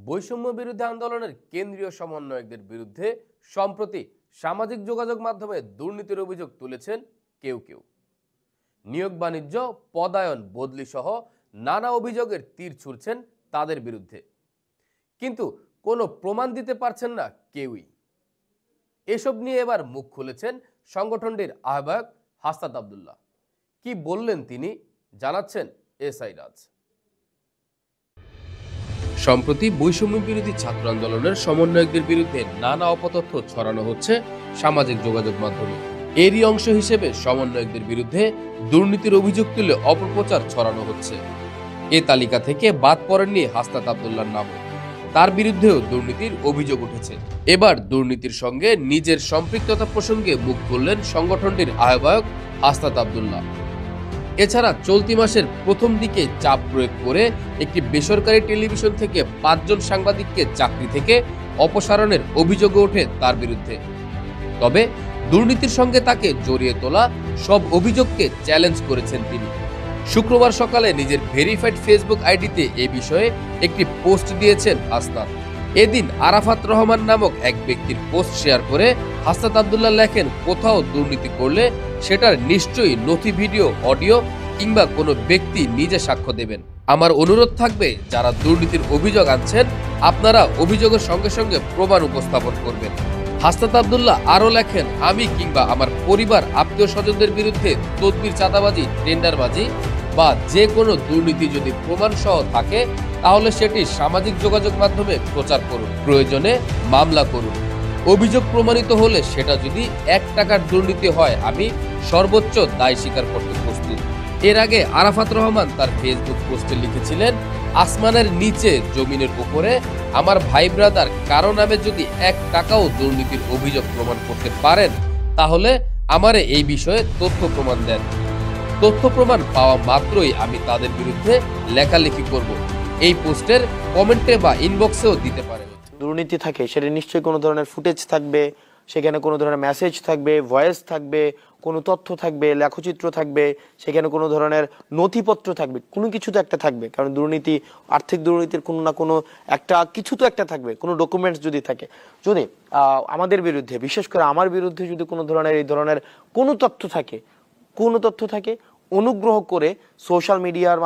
বৈষম্য বিরোধী আন্দোলনের কেন্দ্রীয় সমন্বয়কদের বিরুদ্ধে সম্প্রতি সামাজিক যোগাযোগ মাধ্যমে দুর্নীতির অভিযোগ তুলেছেন কেউ কেউ। নিয়োগ বাণিজ্য, পদায়ন, বদলি সহ নানা অভিযোগের তীর ছুড়ছেন তাদের বিরুদ্ধে, কিন্তু কোনো প্রমাণ দিতে পারছেন না কেউই। এসব নিয়ে এবার মুখ খুলেছেন সংগঠনটির আহ্বায়ক হাসনাত আব্দুল্লাহ। কি বললেন তিনি, জানাচ্ছেন এসআই রাজ। সম্প্রতি বৈষম্য বিরোধী ছাত্র আন্দোলনের সমন্বয়কদের বিরুদ্ধে নানা অপতথ্য ছড়ানো হচ্ছে সামাজিক যোগাযোগ মাধ্যমে। এরই অংশ হিসেবে সমন্বয়কদের বিরুদ্ধে দুর্নীতির অভিযোগ তুলে অপপ্রচার ছড়ানো হচ্ছে। এ তালিকা থেকে বাদ পড়েননি হাসনাত আব্দুল্লাহর নামও। তার বিরুদ্ধেও দুর্নীতির অভিযোগ উঠেছে। এবার দুর্নীতির সঙ্গে নিজের সম্পৃক্ততা প্রসঙ্গে মুখ খুললেন সংগঠনটির আহ্বায়ক হাসনাত আব্দুল্লাহ। এছাড়া চলতি মাসের প্রথম দিকে চাপ প্রয়োগ করে একটি বেসরকারি টেলিভিশন থেকে 5 জন সাংবাদিককে চাকরি থেকে অপসারণের অভিযোগ ওঠে তার বিরুদ্ধে। তবে দুর্নীতির সঙ্গে তাকে জড়িয়ে তোলা সব অভিযোগকে চ্যালেঞ্জ করেছেন তিনি। শুক্রবার সকালে নিজের ভেরিফাইড ফেসবুক আইডিতে এ বিষয়ে একটি পোস্ট দিয়েছেন হাসনাত। এদিন আরাফাত রহমান নামক এক ব্যক্তির পোস্ট শেয়ার করে হাসনাত আব্দুল্লাহ লেখেন, কোথাও দুর্নীতি করলে সেটার নিশ্চয়ই নথি, ভিডিও, অডিও কিংবা কোনো ব্যক্তি নিজে সাক্ষ্য দেবেন। আমার অনুরোধ থাকবে, যারা দুর্নীতির অভিযোগ আনছেন আপনারা অভিযোগের সঙ্গে সঙ্গে প্রমাণ উপস্থাপন করবেন। হাসনাত আব্দুল্লাহ আরও লেখেন, আমি কিংবা আমার পরিবার আত্মীয় স্বজনদের বিরুদ্ধে তদবির, চাঁদাবাজি, টেন্ডারবাজি বা যে কোনো দুর্নীতি যদি প্রমাণ সহ থাকে তাহলে সেটি সামাজিক যোগাযোগ মাধ্যমে প্রচার করুন, প্রয়োজনে মামলা করুন। অভিযোগ প্রমাণিত হলে সেটা যদি 1 টাকার দুর্নীতি হয় আমি সর্বোচ্চ দায় স্বীকার করতে প্রস্তুত। এর আগে আরাফাত রহমান তার ফেসবুক পোস্টে লিখেছিলেন, আসমানের নিচে জমিনের উপরে আমার ভাই ব্রাদার কারো নামে যদি 1 টাকাও দুর্নীতির অভিযোগ প্রমাণ করতে পারেন তাহলে আমারে এই বিষয়ে তথ্য প্রমাণ দেন। তথ্য প্রমাণ পাওয়া মাত্রই আমি তাদের বিরুদ্ধে লেখালেখি করব। এই পোস্টের কমেন্টে বা ইনবক্সেও দিতে পারেন। দুর্নীতি থাকে সেটা নিশ্চয়ই কোনো ধরনের ফুটেজ থাকবে, সেখানে কোনো ধরনের মেসেজ থাকবে, ভয়েস থাকবে, কোনো তথ্য থাকবে, লেখচিত্র থাকবে, সেখানে কোনো ধরনের নথিপত্র থাকবে, কোনো কিছু তো একটা থাকবে। কারণ দুর্নীতি, আর্থিক দুর্নীতির কোনো না কোনো একটা কিছু তো একটা থাকবে, কোনো ডকুমেন্টস যদি থাকে। যদি আমাদের বিরুদ্ধে, বিশেষ করে আমার বিরুদ্ধে যদি কোনো ধরনের এই ধরনের কোনো তথ্য থাকে অনুগ্রহ করে সোশ্যাল মিডিয়ার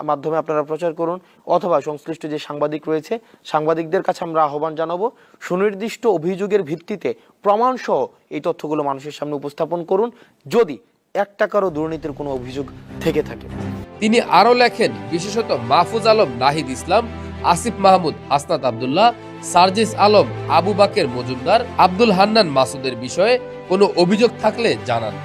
মাধ্যমে আপনারা প্রচার করুন, অথবা সংশ্লিষ্ট যে সাংবাদিক রয়েছে সাংবাদিকদের কাছে আমরা আহ্বান জানাবো, সুনির্দিষ্ট অভিযোগের ভিত্তিতে প্রমাণসহ এই তথ্যগুলো মানুষের সামনে উপস্থাপন করুন যদি 1 টাকারও দুর্নীতির কোনো অভিযোগ থেকে থাকে। তিনি আরো লেখেন, বিশেষত মাহফুজ আলম, নাহিদ ইসলাম, আসিফ মাহমুদ, হাসনাত আব্দুল্লাহ, সার্জিস আলম, আবু বাকের মজুমদার, আব্দুল হান্নান মাসুদের বিষয়ে কোনো অভিযোগ থাকলে জানান।